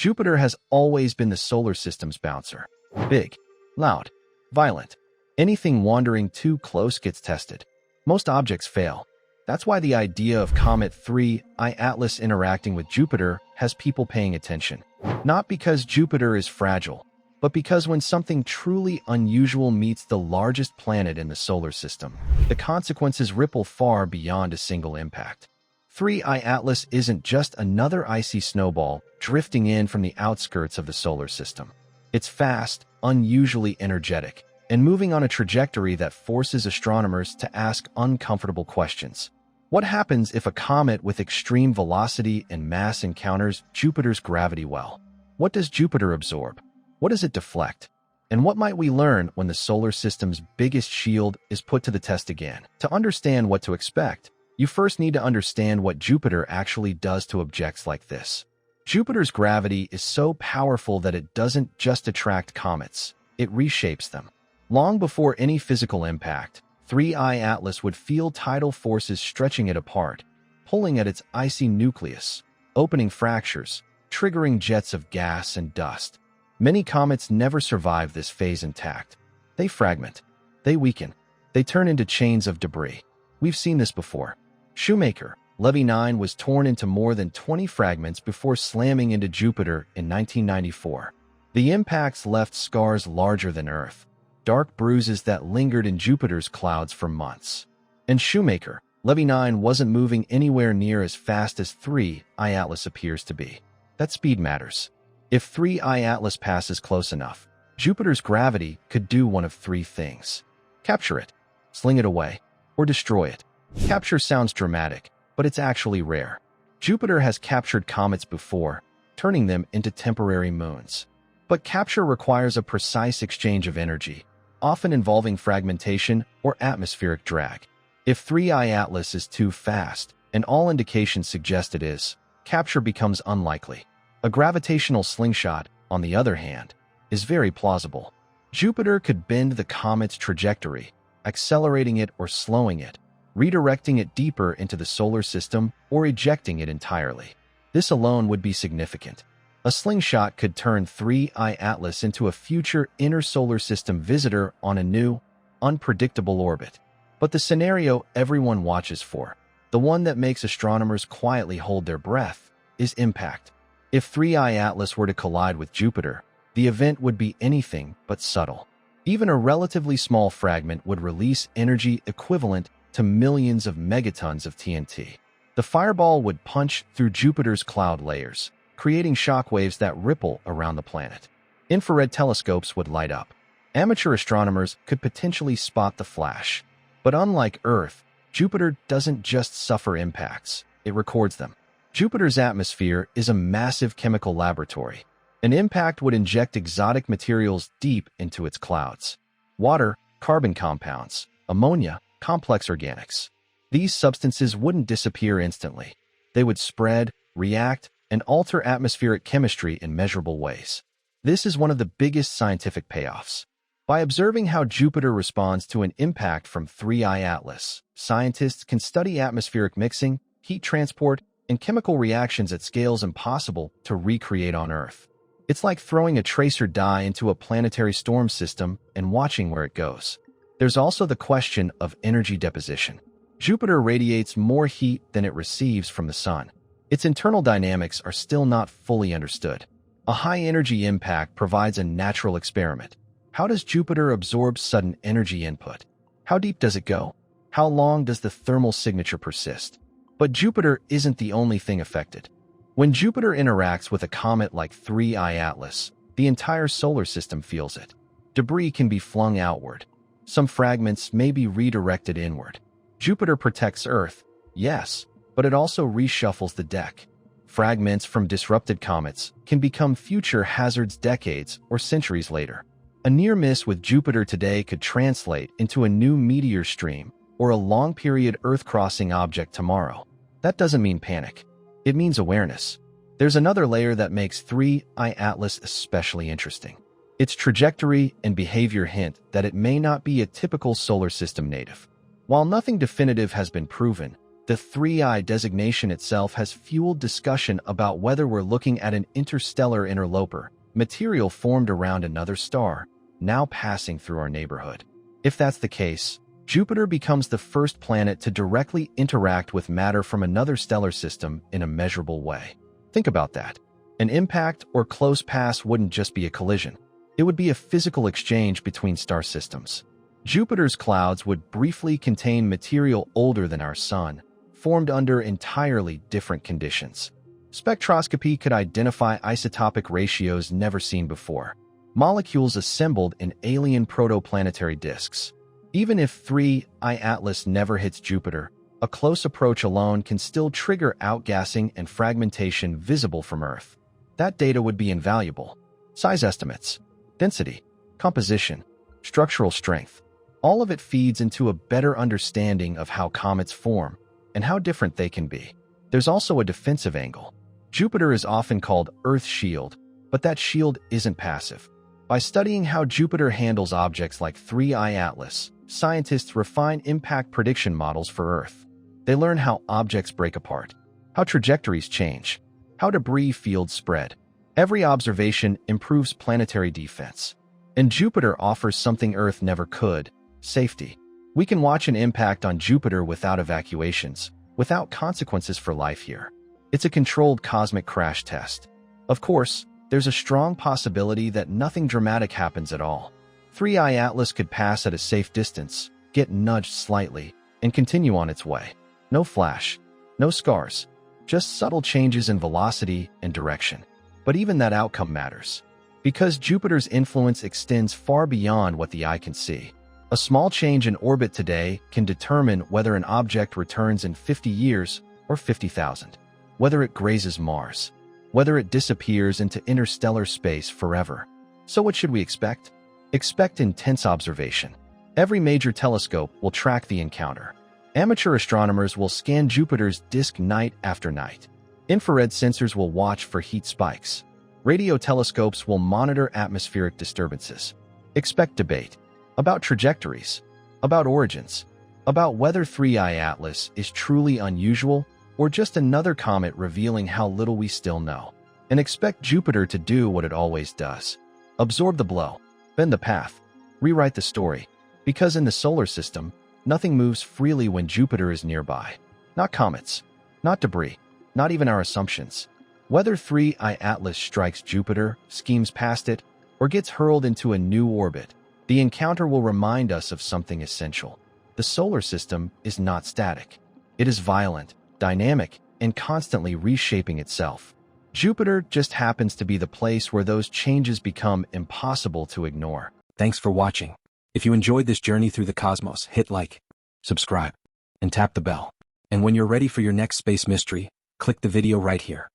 Jupiter has always been the solar system's bouncer. Big, loud, violent. Anything wandering too close gets tested. Most objects fail. That's why the idea of Comet 3I Atlas interacting with Jupiter has people paying attention. Not because Jupiter is fragile, but because when something truly unusual meets the largest planet in the solar system, the consequences ripple far beyond a single impact. 3I Atlas isn't just another icy snowball drifting in from the outskirts of the solar system. It's fast, unusually energetic, and moving on a trajectory that forces astronomers to ask uncomfortable questions. What happens if a comet with extreme velocity and mass encounters Jupiter's gravity well? What does Jupiter absorb? What does it deflect? And what might we learn when the solar system's biggest shield is put to the test again? To understand what to expect, you first need to understand what Jupiter actually does to objects like this. Jupiter's gravity is so powerful that it doesn't just attract comets, it reshapes them. Long before any physical impact, 3I Atlas would feel tidal forces stretching it apart, pulling at its icy nucleus, opening fractures, triggering jets of gas and dust. Many comets never survive this phase intact. They fragment, they weaken, they turn into chains of debris. We've seen this before. Shoemaker-Levy 9 was torn into more than 20 fragments before slamming into Jupiter in 1994. The impacts left scars larger than Earth, dark bruises that lingered in Jupiter's clouds for months. And Shoemaker-Levy 9 wasn't moving anywhere near as fast as 3I Atlas appears to be. That speed matters. If 3I Atlas passes close enough, Jupiter's gravity could do one of three things: capture it, sling it away, or destroy it. Capture sounds dramatic, but it's actually rare. Jupiter has captured comets before, turning them into temporary moons. But capture requires a precise exchange of energy, often involving fragmentation or atmospheric drag. If 3I Atlas is too fast, and all indications suggest it is, capture becomes unlikely. A gravitational slingshot, on the other hand, is very plausible. Jupiter could bend the comet's trajectory, accelerating it or slowing it, redirecting it deeper into the solar system or ejecting it entirely. This alone would be significant. A slingshot could turn 3I Atlas into a future inner-solar system visitor on a new, unpredictable orbit. But the scenario everyone watches for, the one that makes astronomers quietly hold their breath, is impact. If 3I Atlas were to collide with Jupiter, the event would be anything but subtle. Even a relatively small fragment would release energy equivalent to millions of megatons of TNT. The fireball would punch through Jupiter's cloud layers, creating shockwaves that ripple around the planet. Infrared telescopes would light up. Amateur astronomers could potentially spot the flash. But unlike Earth, Jupiter doesn't just suffer impacts, it records them. Jupiter's atmosphere is a massive chemical laboratory. An impact would inject exotic materials deep into its clouds. Water, carbon compounds, ammonia, complex organics. These substances wouldn't disappear instantly. They would spread, react, and alter atmospheric chemistry in measurable ways. This is one of the biggest scientific payoffs. By observing how Jupiter responds to an impact from 3I Atlas, scientists can study atmospheric mixing, heat transport, and chemical reactions at scales impossible to recreate on Earth. It's like throwing a tracer die into a planetary storm system and watching where it goes. There's also the question of energy deposition. Jupiter radiates more heat than it receives from the Sun. Its internal dynamics are still not fully understood. A high-energy impact provides a natural experiment. How does Jupiter absorb sudden energy input? How deep does it go? How long does the thermal signature persist? But Jupiter isn't the only thing affected. When Jupiter interacts with a comet like 3I Atlas, the entire solar system feels it. Debris can be flung outward. Some fragments may be redirected inward. Jupiter protects Earth, yes, but it also reshuffles the deck. Fragments from disrupted comets can become future hazards decades or centuries later. A near miss with Jupiter today could translate into a new meteor stream or a long-period Earth-crossing object tomorrow. That doesn't mean panic. It means awareness. There's another layer that makes 3I Atlas especially interesting. Its trajectory and behavior hint that it may not be a typical solar system native. While nothing definitive has been proven, The 3I designation itself has fueled discussion about whether we're looking at an interstellar interloper, material formed around another star, now passing through our neighborhood. If that's the case, Jupiter becomes the first planet to directly interact with matter from another stellar system in a measurable way. Think about that. An impact or close pass wouldn't just be a collision. It would be a physical exchange between star systems. Jupiter's clouds would briefly contain material older than our Sun, formed under entirely different conditions. Spectroscopy could identify isotopic ratios never seen before, molecules assembled in alien protoplanetary disks. Even if 3I Atlas never hits Jupiter, a close approach alone can still trigger outgassing and fragmentation visible from Earth. That data would be invaluable. Size estimates, density, composition, structural strength, all of it feeds into a better understanding of how comets form and how different they can be. There's also a defensive angle. Jupiter is often called Earth's shield, but that shield isn't passive. By studying how Jupiter handles objects like 3I Atlas, scientists refine impact prediction models for Earth. They learn how objects break apart, how trajectories change, how debris fields spread. Every observation improves planetary defense. And Jupiter offers something Earth never could: safety. We can watch an impact on Jupiter without evacuations, without consequences for life here. It's a controlled cosmic crash test. Of course, there's a strong possibility that nothing dramatic happens at all. 3I Atlas could pass at a safe distance, get nudged slightly, and continue on its way. No flash, no scars, just subtle changes in velocity and direction. But even that outcome matters, because Jupiter's influence extends far beyond what the eye can see. A small change in orbit today can determine whether an object returns in 50 years or 50,000, whether it grazes Mars, whether it disappears into interstellar space forever. So what should we expect? Expect intense observation. Every major telescope will track the encounter. Amateur astronomers will scan Jupiter's disk night after night. Infrared sensors will watch for heat spikes. Radio telescopes will monitor atmospheric disturbances. Expect debate about trajectories, about origins, about whether 3I Atlas is truly unusual or just another comet revealing how little we still know. And expect Jupiter to do what it always does: absorb the blow, bend the path, rewrite the story. Because in the solar system, nothing moves freely when Jupiter is nearby. Not comets, not debris, not even our assumptions. Whether 3I Atlas strikes Jupiter, schemes past it, or gets hurled into a new orbit, the encounter will remind us of something essential. The solar system is not static. It is violent, dynamic, and constantly reshaping itself. Jupiter just happens to be the place where those changes become impossible to ignore. Thanks for watching. If you enjoyed this journey through the cosmos, hit like, subscribe, and tap the bell. And when you're ready for your next space mystery, click the video right here.